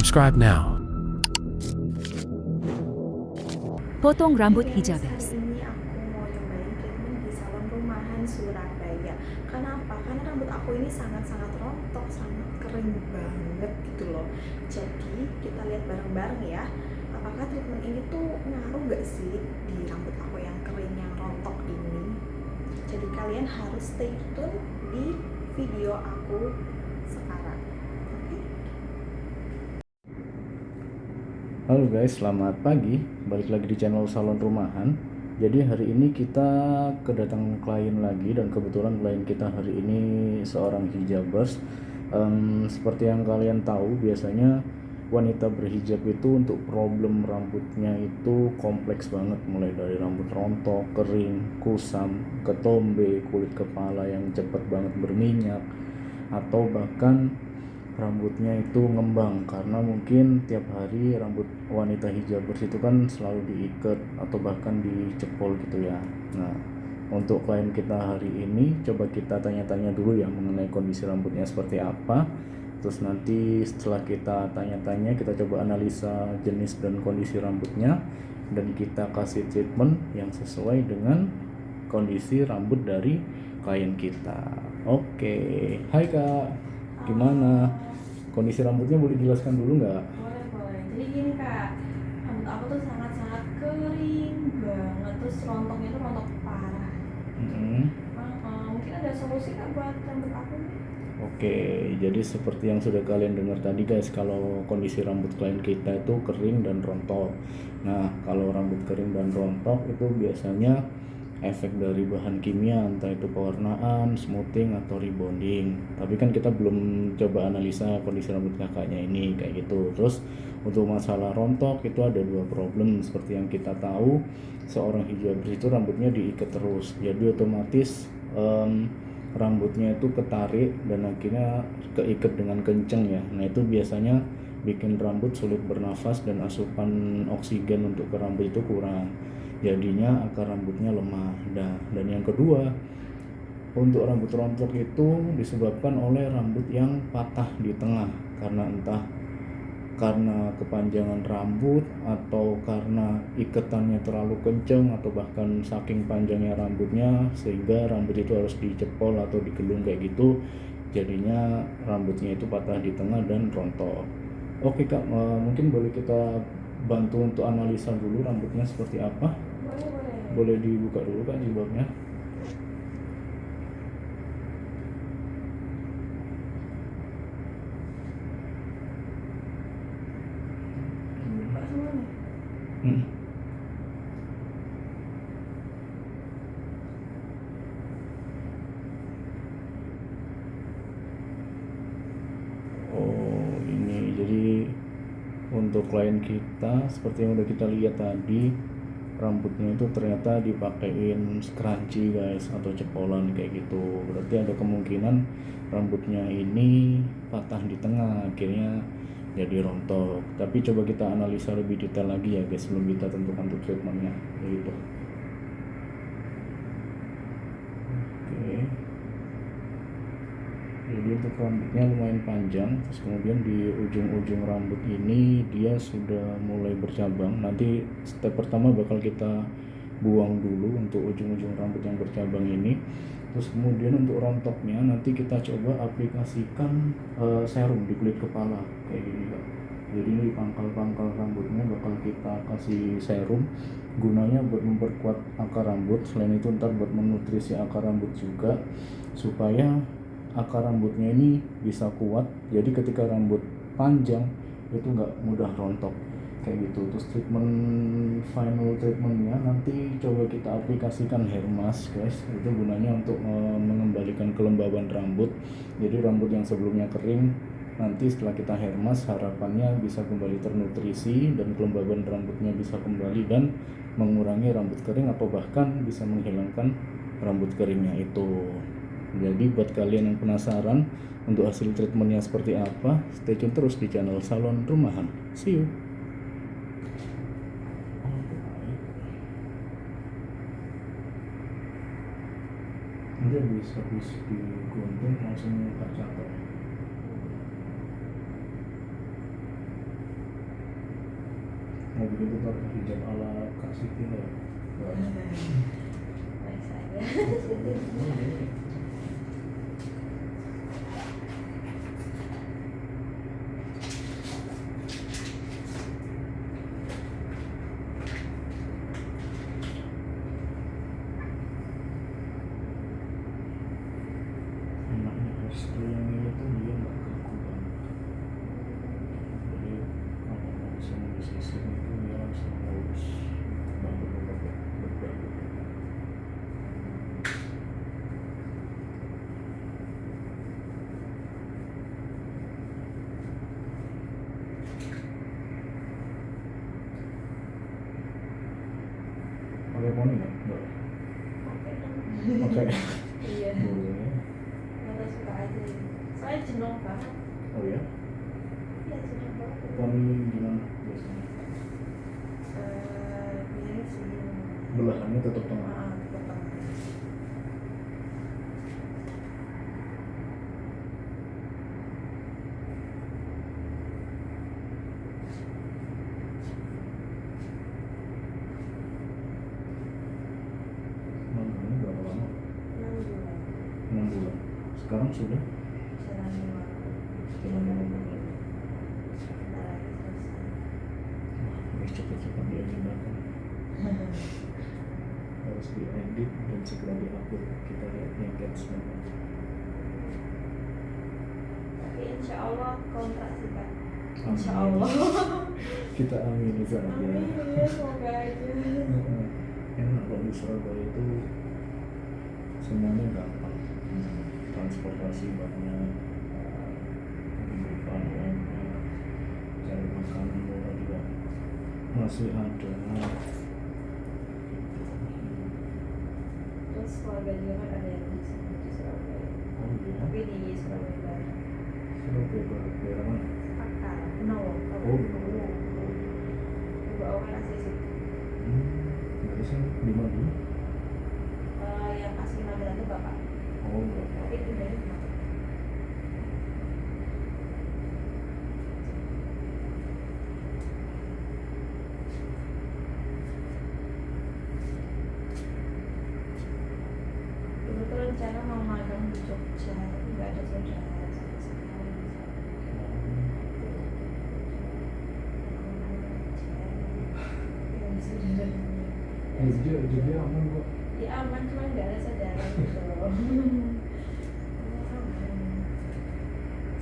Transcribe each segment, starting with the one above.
Subscribe now. Potong rambut hijabers. Ini aku mau nyobain treatment di salon rumahan Surabaya. Kenapa? Karena rambut aku ini sangat-sangat rontok, sangat kering banget gitu loh. Jadi kita lihat bareng-bareng ya, apakah treatment ini tuh ngaruh gak sih di rambut aku yang kering, yang rontok ini. Jadi kalian harus stay tune di video aku sekarang. Oke? Halo guys, selamat pagi. Balik lagi di channel Salon Rumahan. Jadi hari ini kita kedatangan klien lagi, dan kebetulan klien kita hari ini seorang hijabers. Seperti yang kalian tahu, biasanya wanita berhijab itu untuk problem rambutnya itu kompleks banget, mulai dari rambut rontok, kering, kusam, ketombe, kulit kepala yang cepat banget berminyak, atau bahkan rambutnya itu ngembang karena mungkin tiap hari rambut wanita hijabers itu kan selalu diikat atau bahkan dicepol gitu ya. Nah, untuk klien kita hari ini coba kita tanya-tanya dulu ya mengenai kondisi rambutnya seperti apa. Terus nanti setelah kita tanya-tanya, kita coba analisa jenis dan kondisi rambutnya, dan kita kasih treatment yang sesuai dengan kondisi rambut dari klien kita. Oke, hai Kak, gimana? Kondisi rambutnya boleh dijelaskan dulu nggak? Boleh. Jadi gini Kak, rambut aku tuh sangat-sangat kering banget, terus rontoknya tuh rontok parah. Mungkin ada solusi nggak buat rambut aku nih? Oke, jadi seperti yang sudah kalian dengar tadi guys, kalau kondisi rambut klien kita itu kering dan rontok. Nah, kalau rambut kering dan rontok itu biasanya efek dari bahan kimia, entah itu pewarnaan, smoothing, atau rebonding. Tapi kan kita belum coba analisa kondisi rambut kakaknya ini kayak gitu. Terus untuk masalah rontok itu ada dua problem. Seperti yang kita tahu, seorang hijabers itu rambutnya diikat terus, jadi otomatis rambutnya itu ketarik dan akhirnya keikat dengan kenceng ya. Nah, itu biasanya bikin rambut sulit bernafas dan asupan oksigen untuk ke rambut itu kurang, jadinya akar rambutnya lemah. Dan yang kedua, untuk rambut rontok itu disebabkan oleh rambut yang patah di tengah, karena kepanjangan rambut, atau karena ikatannya terlalu kencang, atau bahkan saking panjangnya rambutnya sehingga rambut itu harus dicepol atau digelung kayak gitu, jadinya rambutnya itu patah di tengah dan rontok. Oke Kak, mungkin boleh kita bantu untuk analisa dulu rambutnya seperti apa. Boleh dibuka dulu Kak jilbabnya. Buka semua nih. Oh, ini jadi untuk klien kita seperti yang udah kita lihat tadi, rambutnya itu ternyata dipakein scrunchie guys, atau cepolan kayak gitu. Berarti ada kemungkinan rambutnya ini patah di tengah, akhirnya jadi rontok. Tapi coba kita analisa lebih detail lagi ya guys, sebelum kita tentukan untuk treatmentnya gitu. Oke, jadi untuk rambutnya lumayan panjang, terus kemudian di ujung-ujung rambut ini dia sudah mulai bercabang. Nanti step pertama bakal kita buang dulu untuk ujung-ujung rambut yang bercabang ini. Terus kemudian untuk rontoknya nanti kita coba aplikasikan serum di kulit kepala kayak gini Kak. Jadi ini di pangkal-pangkal rambutnya bakal kita kasih serum, gunanya buat memperkuat akar rambut. Selain itu ntar buat menutrisi akar rambut juga, supaya akar rambutnya ini bisa kuat, jadi ketika rambut panjang itu nggak mudah rontok kayak gitu. Terus final treatmentnya nanti coba kita aplikasikan hair mask guys. Itu gunanya untuk mengembalikan kelembaban rambut. Jadi rambut yang sebelumnya kering, nanti setelah kita hair mask harapannya bisa kembali ternutrisi dan kelembaban rambutnya bisa kembali dan mengurangi rambut kering, atau bahkan bisa menghilangkan rambut keringnya itu. Jadi buat kalian yang penasaran untuk hasil treatmentnya seperti apa, stay tune terus di channel Salon Rumahan. See you. Nanti habis digunting langsung tak catat. gitu pakai hijab ala Kak Siti lah. Baik saja. Enaknya hairstyle yang ini tuh dia nggak kaku banget. Jadi kalau langsung disisir itu dia langsung lurus, nggak perlu pakai bedak. Pakai poni nggak? Nggak. Oke dong. Oke. Iya. Boleh. Nggak suka aja. Soalnya jenuh banget. Oh ya? Iya jenuh banget. Poni gimana biasanya? Biasanya sih. Belahannya tetap tengah. Tetap tengah. Ini berapa lama? 6 bulan. 6 bulan. Sekarang sudah Jalan 5 jalan 5 bulan. Bentar lagi selesai. Wah, harus cepat-cepat diagendakan. Harus diedit dan segera diupload. Kita lihat engagement. Tapi insya Allah kontrak sih Kak. Amin. Insya Allah. Kita amin saja. Amin ya semoga aja. Enak kalau di Surabaya itu semuanya gampang. Transportasi banyak, kehidupan banyak, cari makanan murah juga masih ada. Terus keluarga juga kan ada yang di sini di Surabaya. Oh iya, Tapi di Surabaya Barat. Surabaya Barat daerah mana? Pakar, Benowo. Oh, Benowo. Ibu aku kan asli situ. Biasa di mana? Yang asli Magelang itu bapak. Oh, enggak. Tapi tinggalnya di Magelang. Dulu tuh rencana mau magang di Jogja, tapi nggak ada saudara sama sekali. Jogja aman kok. Ya aman, cuma nggak ada saudara gitu loh.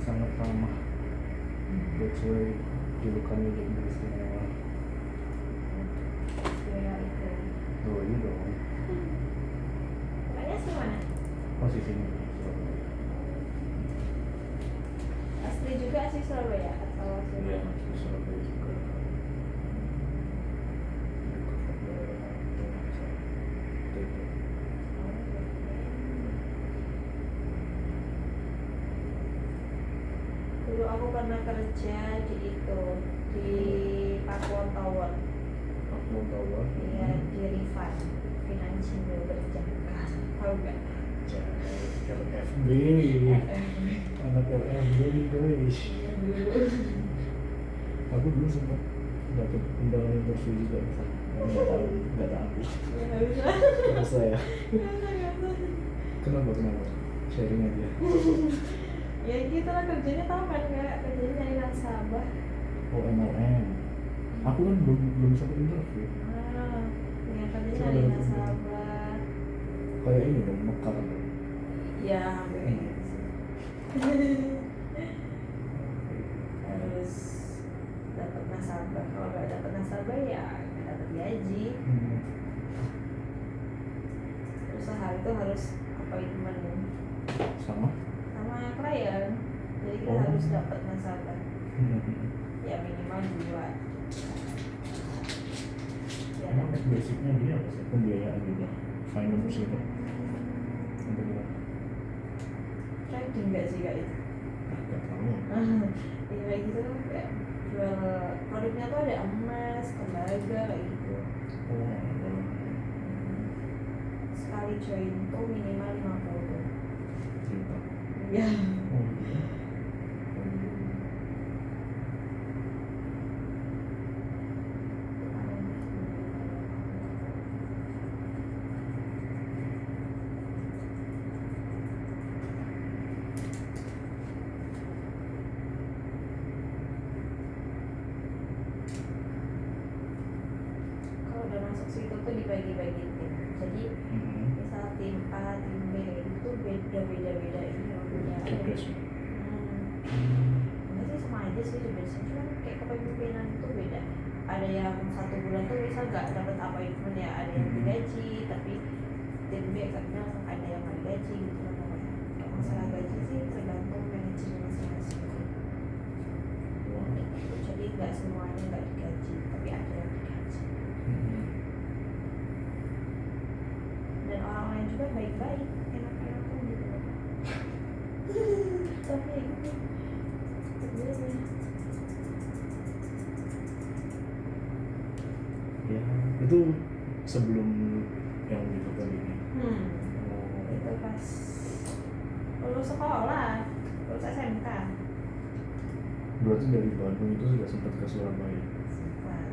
Sangat ramah. That's why julukannya jadi istimewa. Ya itu. Tuh, ini dong. Makanya sih mana? Posisinya Asli juga sih Surabaya atau Iya, Surabaya? di Surabaya juga. Dulu aku pernah kerja di itu di Pakuwon Tower. Aku bawa Iya di Rifan Financial Berjangka. Tahu nggak? LFB, anak LFB nih guys. Iya dulu. Aku dulu sempat dapat undangan interview juga di sana. Tapi nggak tahu. Ya nggak bisa. Nggak usah ya. Nggak bisa. Kenapa? Sharing aja. Ya gitu lah kerjanya tahu kan nggak? Kerjanya nyari nasabah. Oh, MLM. Aku kan belum sempat interview. Ya kerjanya Coba nyari dong. nasabah. Kayak ini dong, mekar. Ya hampir gitu sih. Harus dapat nasabah. Kalau nggak dapat nasabah ya nggak dapat gaji. Usaha itu harus appointment Sama. sama klien. Jadi kita Oh. harus dapat nasabah. Ya minimal 2. Ya Emang dapat. basicnya dia apa sih? Pembiayaan juga, finance gitu. Untuk kita Trading nggak sih kak itu? nggak tahu. Ya kayak gitu kayak jual produknya tuh ada emas, tembaga kayak gitu. Oh, Sekali join tuh minimal 50. gitu. Ya. Oh, iya. dibagi-bagi tim. Jadi misal tim A, tim B itu beda ini punya. Jobdesk. Enggak sih, sama aja sih jobdesknya, cuma kayak kepemimpinan itu beda. Ada yang 1 bulan tuh misal nggak dapat appointment ya, ada yang digaji, tapi tim B kadang ada yang nggak digaji gitu loh pokoknya. Kalau masalah gaji sih tergantung manajemen masing-masing. Jadi nggak semuanya nggak digaji, tapi ada yang digaji. Dan orang lain juga baik-baik, enak-enakan gitu loh. Tapi ya gitu sebenarnya. Ya itu sebelum yang gitu kali ini. Itu pas lulus sekolah, lulus SMK. Berarti dari Bandung itu sudah sempat ke Surabaya. Sempat.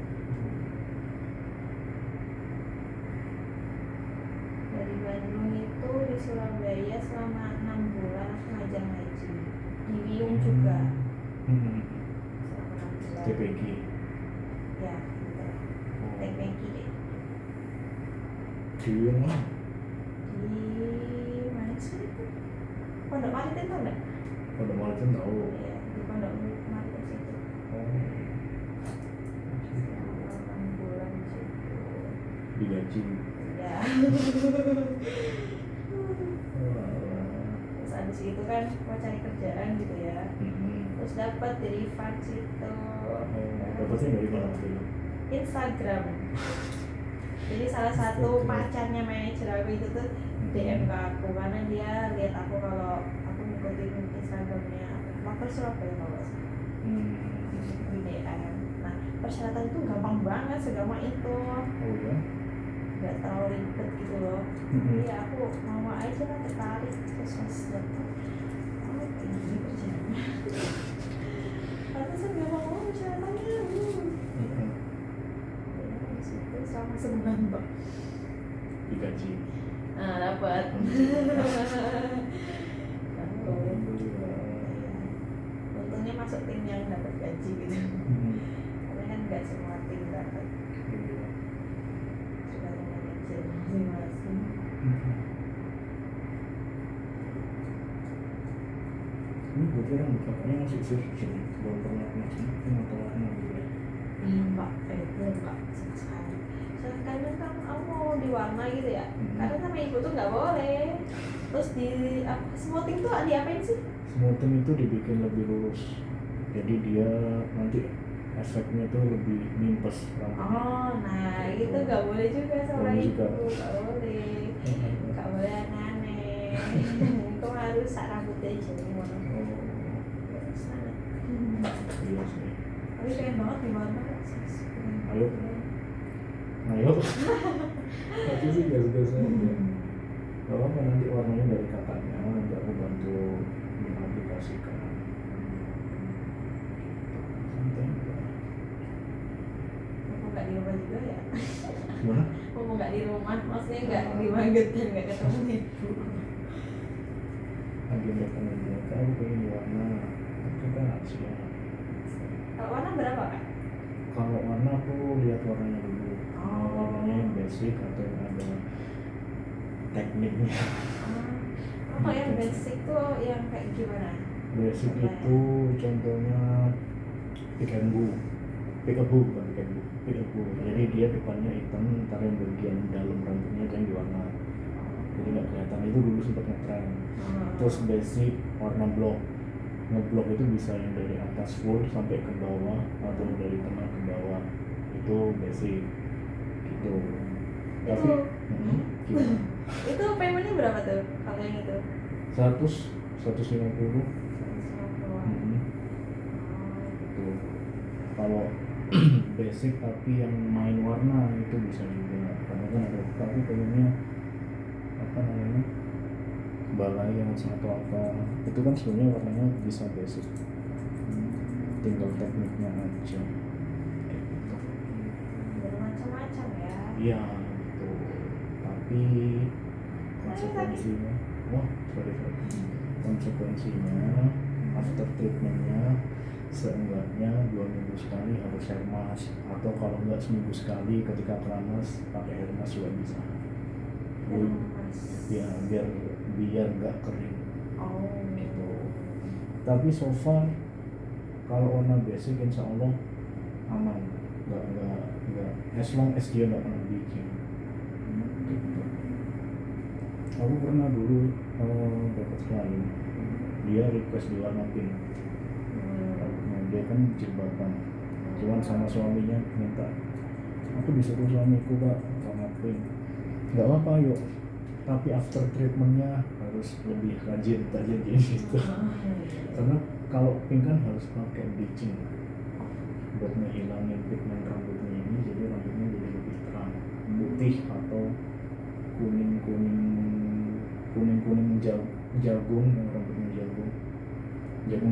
Dari Bandung itu di Surabaya selama 6 bulan aku ngajar ngaji di Wiyung juga selama 6 bulan. TPG. Ya, gitu. TPG deh. Di yang mana? Di mana sih itu? Pondok Maritim tau nggak? Pada Maritim tahu. Iya, di Pondok Maritim situ. Selama 6 bulan di situ. Digaji. Ya. Terus abis itu kan mau cari kerjaan gitu ya. Terus dapat dari Fat situ. Dapatnya dari mana waktu itu? Instagram. Jadi salah satu pacarnya manajer aku itu tuh DM ke aku karena dia lihat aku kalau aku ngikutin Instagramnya Lover Surabaya kalau nggak salah. Di DM. Nah persyaratan itu gampang banget, segampang itu, Oh ya? nggak terlalu ribet gitu loh. Jadi aku mau aja lah, tertarik. Terus pas dapet, oh ini kerjanya. Pantesan nggak mau persyaratannya. Itu selama sebulan Mbak. Digaji. Nah dapat. Untungnya masuk tim yang dapat gaji gitu. Karena kan nggak semua tim dapat. Sudah ada manajer masing-masing. Ini berarti orang bapaknya masih virgin, belum pernah kena semakin atau warna gitu ya? Iya Mbak, belum Mbak sama sekali. Kadang kan aku mau diwarna gitu ya. Kadang sama ibu tuh nggak boleh. Terus di smoothing tuh diapain sih? Smoothing itu dibikin lebih lurus, jadi dia nanti efeknya tuh lebih nimpes rambutnya. Oh, nah itu nggak boleh juga sama Boleh ibu, juga. nggak boleh, nggak boleh aneh-aneh. Kau harus sak rambutnya jemur. Terus sana. Iya sih. Tapi pengen banget di warna. Ayo. Ayo. Tapi sih gas-gas aja. Gak apa nanti warnanya dari kakaknya, nanti aku bantu mengaplikasikan. Santai. Mau nggak di rumah juga ya? Gimana? Mau nggak di rumah, maksudnya nggak di Maget dan nggak ketemu ibu. Lagi mereka aku pengen warna. Tapi kan siap. Kalau warna berapa Kak? Kalau warna aku lihat warnanya dulu. Oh. Warnanya yang basic atau yang ada tekniknya. Kalau yang basic tuh yang kayak gimana? Basic itu contohnya pick and boo. Pick a boo bukan pick and boo. Pick a boo. Jadi dia depannya hitam, ntar yang bagian dalam rambutnya itu yang diwarna. Jadi nggak kelihatan. Itu dulu sempat ngetren. Terus basic warna block. Ngeblok itu bisa yang dari atas full sampai ke bawah atau dari tengah ke bawah. Itu basic gitu. Tapi gimana? Itu paymentnya berapa tuh kalau yang itu? 150. Gitu. Kalau basic tapi yang main warna itu bisa juga, karena kan ada, tapi pengennya apa namanya balaian atau apa itu kan sebenarnya warnanya bisa basic, tinggal tekniknya aja kayak gitu. Bermacam-macam ya. Iya gitu, tapi konsekuensinya konsekuensinya after treatmentnya seenggaknya 2 minggu sekali harus hair mask, atau kalau nggak seminggu sekali ketika keramas pakai hair mask juga bisa. Mas. Ya biar biar nggak kering Oh. gitu. Tapi so far kalau warna basic insya Allah aman, nggak as long as dia nggak kena bleaching gitu. Aku pernah dulu dapat klien, dia request diwarna pink. Nah, dia kan jilbaban, cuman sama suaminya minta, aku disuruh suamiku Pak warna pink. Nggak apa-apa yuk, tapi after treatmentnya harus lebih rajin tak jadi gitu. Karena kalau pink kan harus pakai bleaching buat ngehilangin pigmen rambutnya ini, jadi rambutnya jadi lebih terang, putih atau kuning jagung, yang rambutnya jagung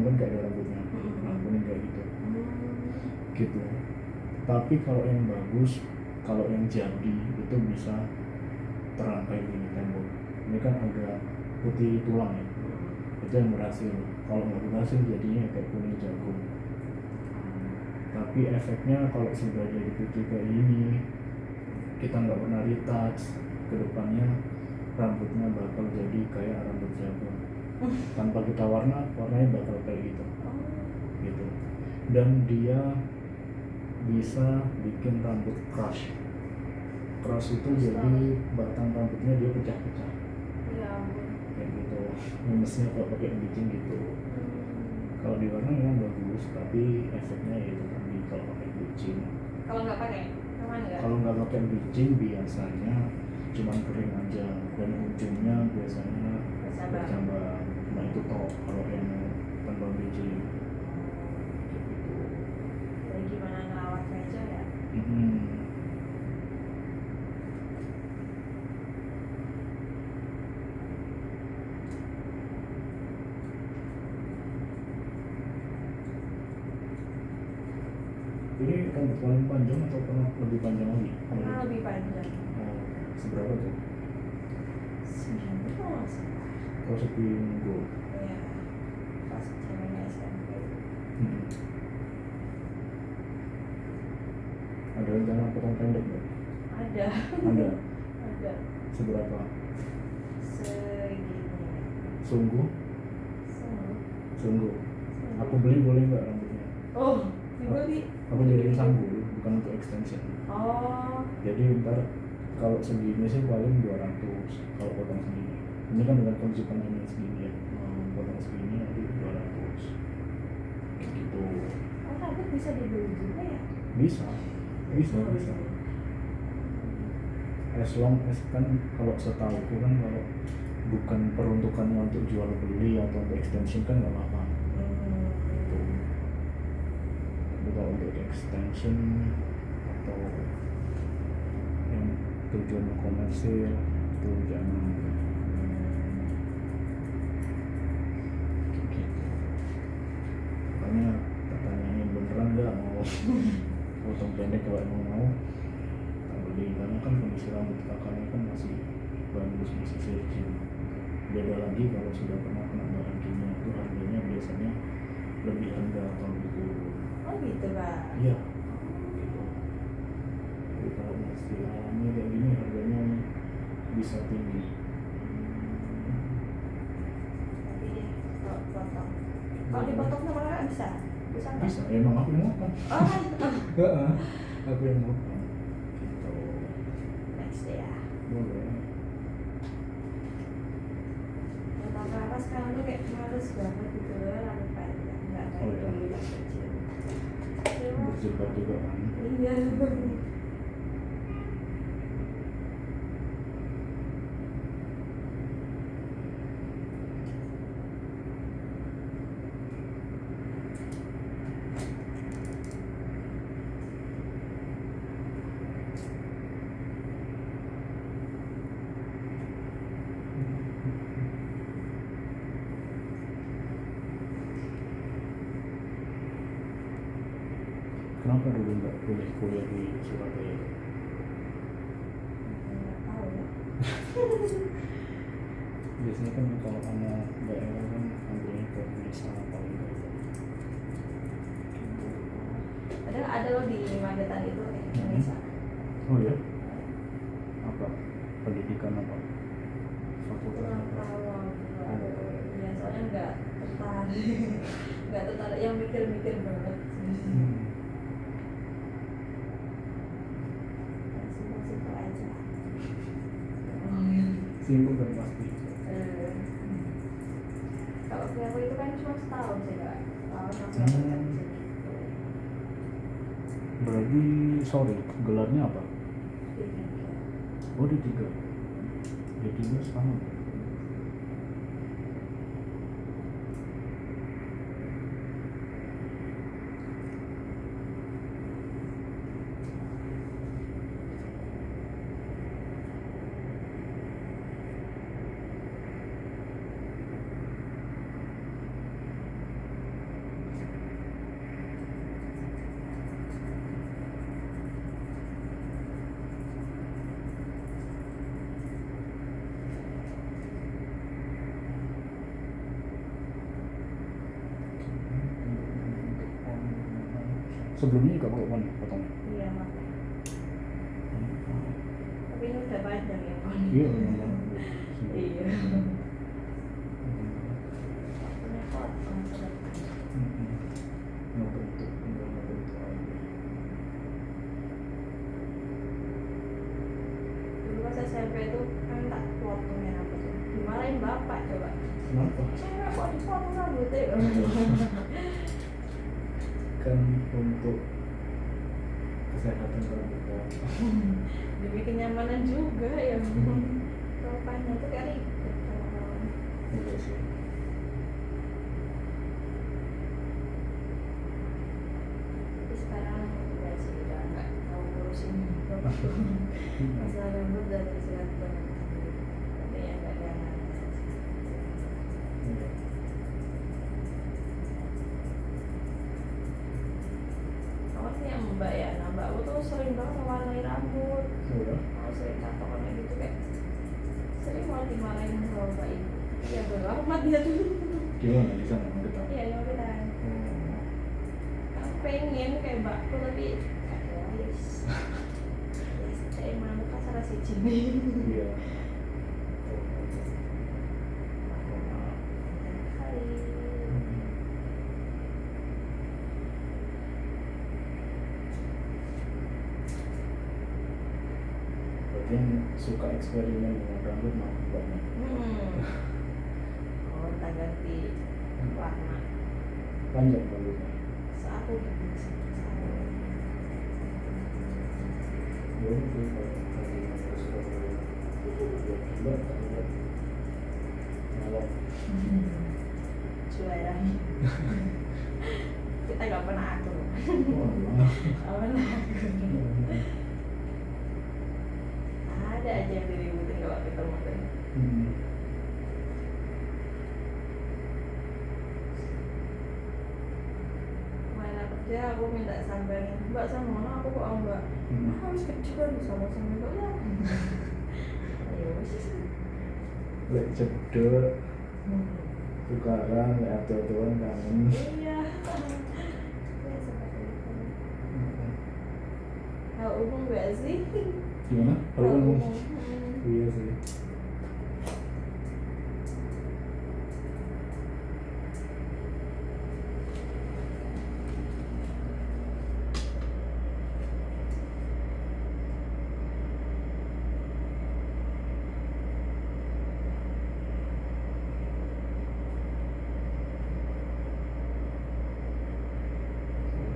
kan kayak ada rambutnya, nah kuning kayak gitu. Tapi kalau yang bagus, kalau yang jadi itu bisa terang kayak gini tembok. Ini kan agak putih tulang ya, itu yang berhasil. Kalau nggak berhasil jadinya kayak kuning jagung. Tapi efeknya kalau sudah jadi putih kayak ini, kita nggak pernah retouch, kedepannya rambutnya bakal jadi kayak rambut jagung. Tanpa kita warnanya bakal kayak gitu. Dan dia bisa bikin rambut crush itu jadi batang rambutnya dia pecah-pecah kayak gitu. Minusnya kalau pakai bleaching gitu. Kalau di warna memang bagus, tapi efeknya ya itu tadi kalau pakai bleaching. Kalau nggak pakai, aman nggak? Kalau nggak pakai bleaching biasanya cuman kering aja, dan ujungnya biasanya bercambang. Nah itu toh kalau yang tanpa bleaching kayak gitu. Jadi gimana ngerawat meja ya? Ini rambut paling panjang atau pernah lebih panjang lagi? Pernah lebih panjang. Oh, seberapa tuh? 9 kalau nggak salah. Kalau seminggu. Iya. Pas zamannya SMP. Ada rencana potong pendek nggak? Ada. Ada. Ada. Seberapa? Segini. Sungguh? Sungguh. Aku beli boleh nggak rambutnya? Oh, dibeli. Aku jadiin sanggul, bukan untuk extension. Oh. Jadi ntar kalau segini sih paling 200 kalau potong segini. Ini kan dengan kondisi pandemi segini ya. Potong segini nanti 200 gitu. Oh, rambut bisa dibeli juga ya? Bisa. As long as kan kalau setahuku kan kalau bukan peruntukannya untuk jual beli atau untuk extension kan nggak apa-apa. Gitu. Tapi kalau untuk extension atau yang tujuan komersil itu jangan. Gitu. Makanya pertanyaannya beneran nggak mau potong pendek, kalau emang mau tak beli, karena kan kondisi rambut kakaknya kan masih bagus, masih virgin. Beda lagi kalau sudah pernah kena bahan kimia, itu harganya biasanya lebih rendah atau lebih turun. Oh gitu, Pak. Iya gitu. Jadi kalau masih alami kayak gini harganya bisa tinggi. Tapi deh, kalau potong. Kalau dipotong sama kakak bisa? Bisa nggak? Bisa, emang aku yang motong. Oh kan? Aku yang motong gitu. Next deh ya. Boleh. Potong kakak sekarang tuh kayak males banget gitu loh, rambut panjang. Nggak kayak Oh, iya. dulu pas kecil. Berjilbab juga kan. Iya. Kenapa dulu nggak boleh kuliah di Surabaya? Nggak tahu ya. Biasanya kan kalau anak daerah kan ambilnya ke Unesa apa gitu. Padahal ada loh di Magetan itu Indonesia. Oh ya? Apa? Pendidikan apa? Fakultas Kurang apa? tahu aku. Iya, soalnya nggak tertarik yang mikir-mikir banget. Simpel-simpel aja. Simpel dan pasti. Kalau aku itu kan cuma setahun sih kak, setahun aku Hmm. dapat kerja gitu. Berarti sorry, gelarnya apa? Jadi, Oh D3. D3 setahun. Sebelumnya juga pakai poni potongnya. iya makanya. Tapi ini udah panjang ya Pak. Iya, memang. Iya. Punya potong sebentar. Ngebentuk aja. Dulu pas SMP itu kan tak potongin apa tuh? Dimarahin bapak coba. Kenapa? Cewek kok dipotong rambutnya? Kan untuk kesehatan pramuka. Demi kenyamanan juga ya. Hmm. Rupanya tuh kayak ribet kalau Iya sih. tapi sekarang ya sih udah nggak tahu ngurusin masalah rambut dan silaturahmi sendiri. Tapi ya nggak ada yang aneh. Iya. Kamu sih yang mbak ya, nah mbak aku tuh sering banget mewarnai rambut. Oh ya? Aku sering catokan kayak gitu kayak sering malah dimarahin sama mbak ibu. Iya bodo amat dia tuh. Gimana di sana Magetan? Iya ya udah. Aku pengen kayak mbakku tapi ya yes. Yes, saya emang aku kasar sih Jimmy. Iya. Hai. Berarti yang suka eksperimen dengan rambut mah banyak. Oh, tak ganti warna. Panjang rambutnya. Aku gitu sih. Ya itu kalau suka ya gila kalau lihat nyalok. Juara. Kita nggak pernah akur. Wah, Nggak pernah akur. Ada aja yang diributin kalau ketemu tuh. Mana kerja aku minta samperin mbak sama mana aku kok mbak harus kecil kan sama mbak ya. Ayo sih. Lek cedek tukaran, lek atu-atuan kangen. Iya. Ya seperti itu. Hal umum gak sih? Gimana? Hal Kalau umum. iya sih.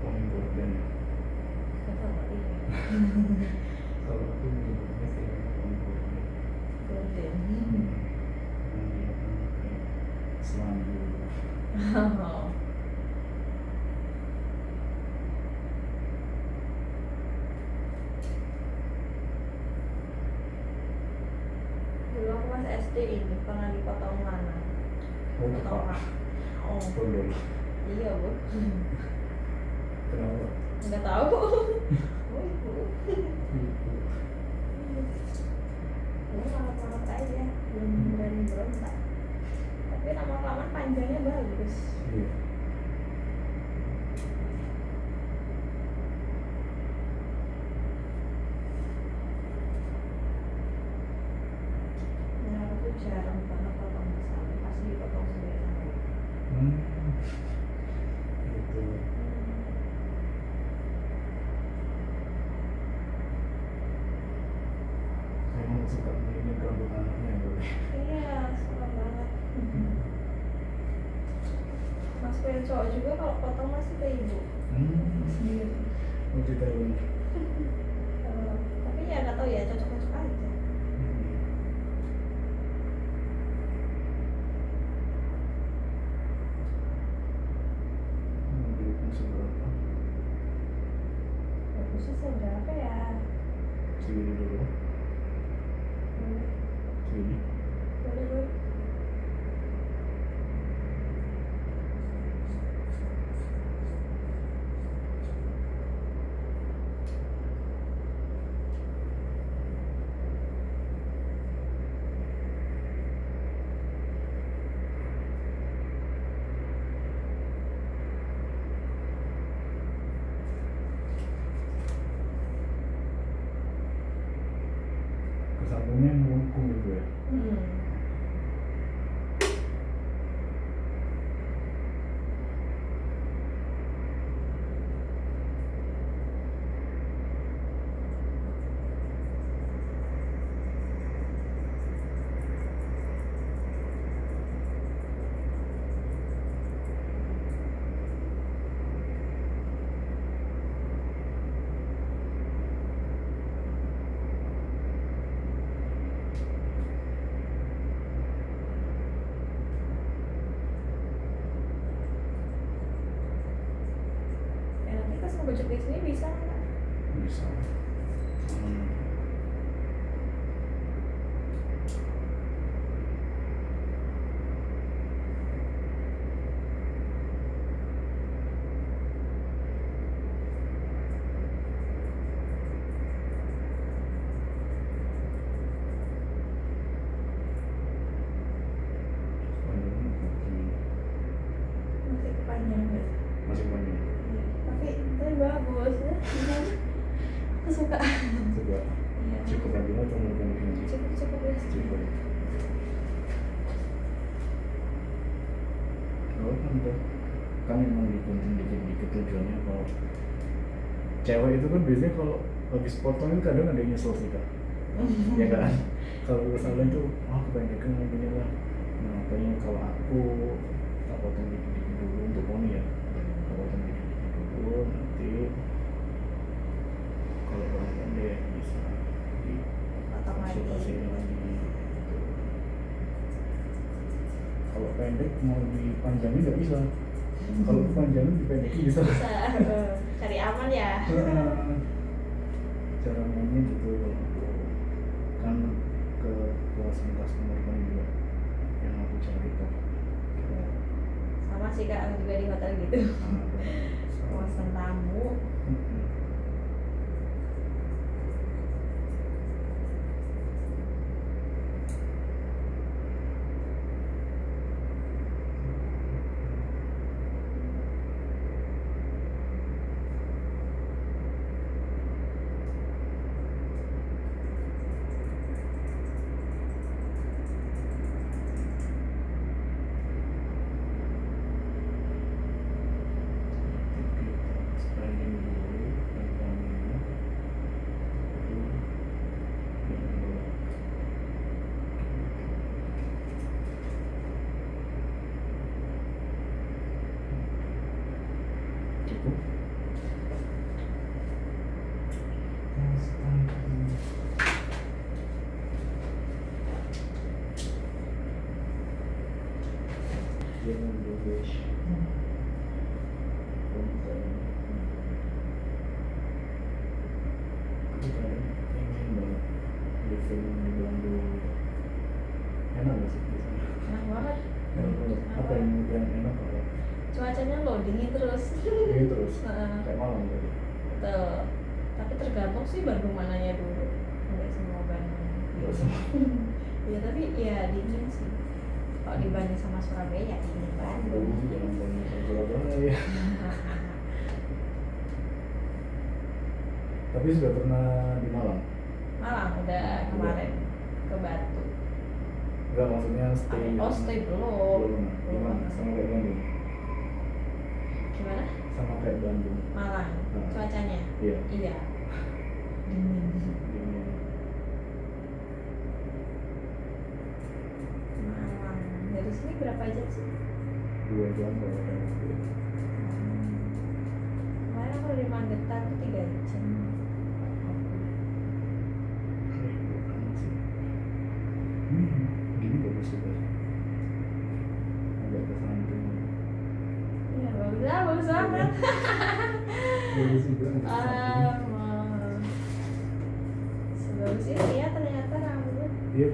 Paling gorden. Sama ini. Kalau aku menyebutnya kayak paling gorden. Gorden. Selandia. Oh. Dulu aku pas SD ini pernah dipotong mana? Oh, Potong Pak. Oh, Tolol. iya bu. Kenapa? Nggak tahu. Oh ibu. Ini malah aja, belum berani berontak. Tapi lama-lama panjangnya bagus. Iya. yang cowok juga kalau potong masih ke ibu sendiri. Oh di Thailand. Tapi ya nggak tahu ya, cocok-cocok aja. Mobilnya seberapa? Bagusnya seberapa ya? Segini dulu. Boleh, Segini. boleh. Kesambungnya melengkung gitu ya. Ya nanti pas ngebojok di sini bisa nggak? Bisa. Masih kepanjang nggak? Masih panjang. Iya. Tapi bagus ya. Aku suka. Coba Iya. cukup aja lah atau mau pendek lagi? Cukup ya. Cukup. Oh kan emang digunting dikit-dikit tujuannya kalau cewek itu kan biasanya kalau habis potong itu kadang ada yang nyesel sih kak. Ya kan? Kalau misalnya itu kebanyakan begini lah. Nah kayaknya kalau aku tak potong dikit-dikit dulu untuk poni ya. Tak potong dikit-dikit dulu nanti kalau orang pendek bisa di Potong lagi. konsultasiin lagi. Kalau pendek mau dipanjangin nggak bisa. Kalau dipanjangin dipendekin bisa. Bisa. Cari aman ya. Cara mainnya gitu kan ke customer kan juga yang aku cari kan. Sama sih kak, aku juga di hotel gitu. Kawasan tamu. Jangan berbes. Aku kadang pengen banget living di Bandung. Enak gak sih di sana? Enak banget. Enak banget. Apa yang enak kalau Cuacanya loh dingin terus. ini terus Heeh. kayak malam tadi. Betul. Tapi tergantung sih Bandung mananya dulu. Enggak semua Bandung. Nggak semua. Ya tapi ya dingin sih. Kalau dibanding sama Surabaya ya dingin Bandung. Jangan banyak Surabaya. Tapi sudah pernah di Malang? Malang udah kemarin ke Batu. Enggak, maksudnya stay. Oh stay belum. Belum. Gimana? Sama kayak Bandung? Gimana? Sama kayak Bandung. Malang. Nah. Cuacanya? Iya. Iya. Dingin. Dingin. Malang. Dari sini berapa jam sih? 2 jam kalau ada mobil. Kemarin aku dari Magetan tuh 3 jam. Keributan sih. Gini bagus juga. Agak ke samping. Iya bagus lah, bagus banget. Bagus juga agak ke samping. Sebagus ini ya ternyata rambutnya. Dia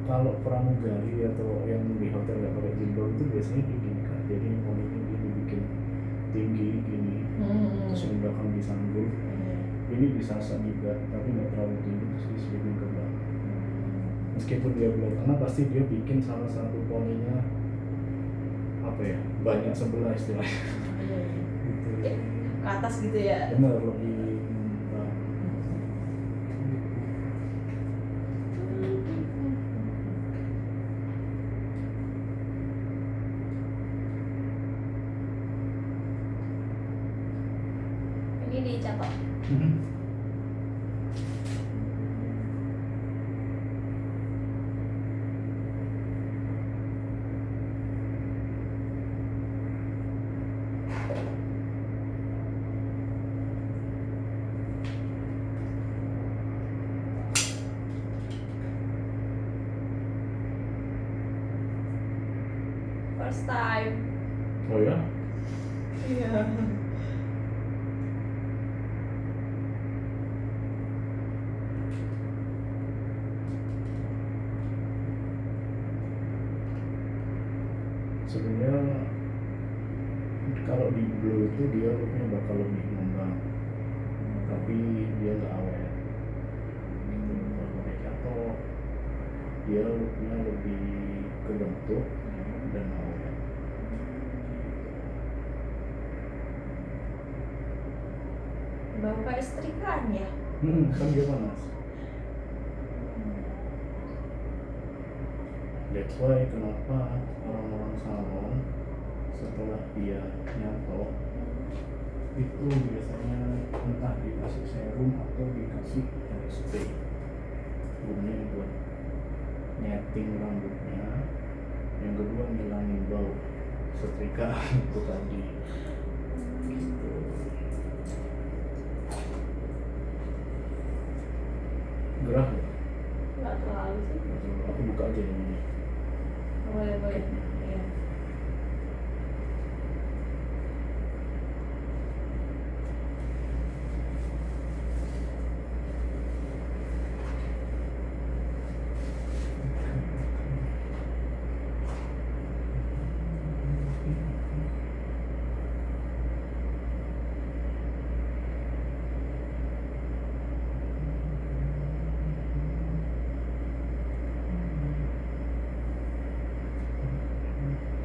kalau pramugari atau yang di hotel nggak pakai jilbab itu biasanya gini kan. Jadi poninya dia dibikin tinggi gini, terus yang belakang disanggul. Ini disasar juga, tapi nggak terlalu tinggi terus diselipin ke belakang. Meskipun dia belah tengah, pasti dia bikin salah satu poninya apa ya, banyak sebelah istilahnya. Gitu. Ke atas gitu ya. Bener, lebih membang. Ini dicatat. First time. Oh ya? Iya. Sebenarnya kalau di blue itu dia looknya bakal lebih ngembang, tapi dia nggak awet. Gitu. Kalau pakai catok, dia looknya lebih kebentuk dan awet. Bau kayak setrikaan ya. Kan dia panas. That's why kenapa orang-orang salon setelah dia nyatok itu biasanya entah dikasih serum atau dikasih hairspray. Gunanya buat nyeting rambutnya, yang kedua ngilangin bau setrika itu tadi. Gitu. Gerah ya? Nggak terlalu sih. Aku buka aja ini. Boleh boleh. Iya.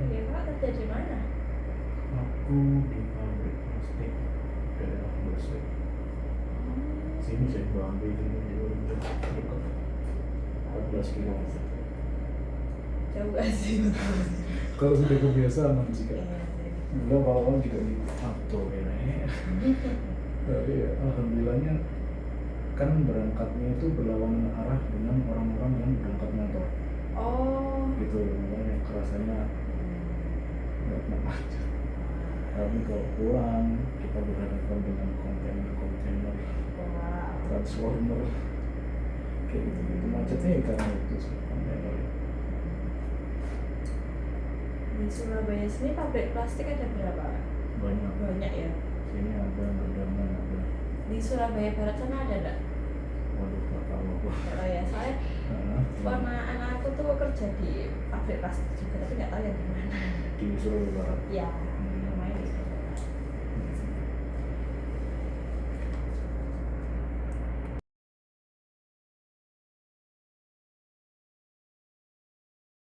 Iya Kak, kerja di mana? Aku di pabrik plastik daerah Gresik. Sini saya Bambi sini dekat 14 km. Jauh gak sih? Kalau sudah kebiasaan sih kan. Iya sih. Enggak awal juga di auto ya. Tapi ya, alhamdulillahnya kan berangkatnya itu berlawanan arah dengan orang-orang yang berangkat motor. Oh. Gitu makanya kerasanya nggak kena macet. Tapi kalau pulang kita berhadapan dengan kontainer Wow. transformer kayak gitu macetnya ya karena itu sih kontainer. Di Surabaya sini pabrik plastik ada berapa? Banyak. Banyak ya. Sini ada, Gedangan ada. Di Surabaya Barat sana ada nggak? Waduh nggak tahu aku. Kalau ya saya anak aku tuh kerja di pabrik plastik juga tapi nggak tahu yang di mana. Di Surabaya Barat. Ya.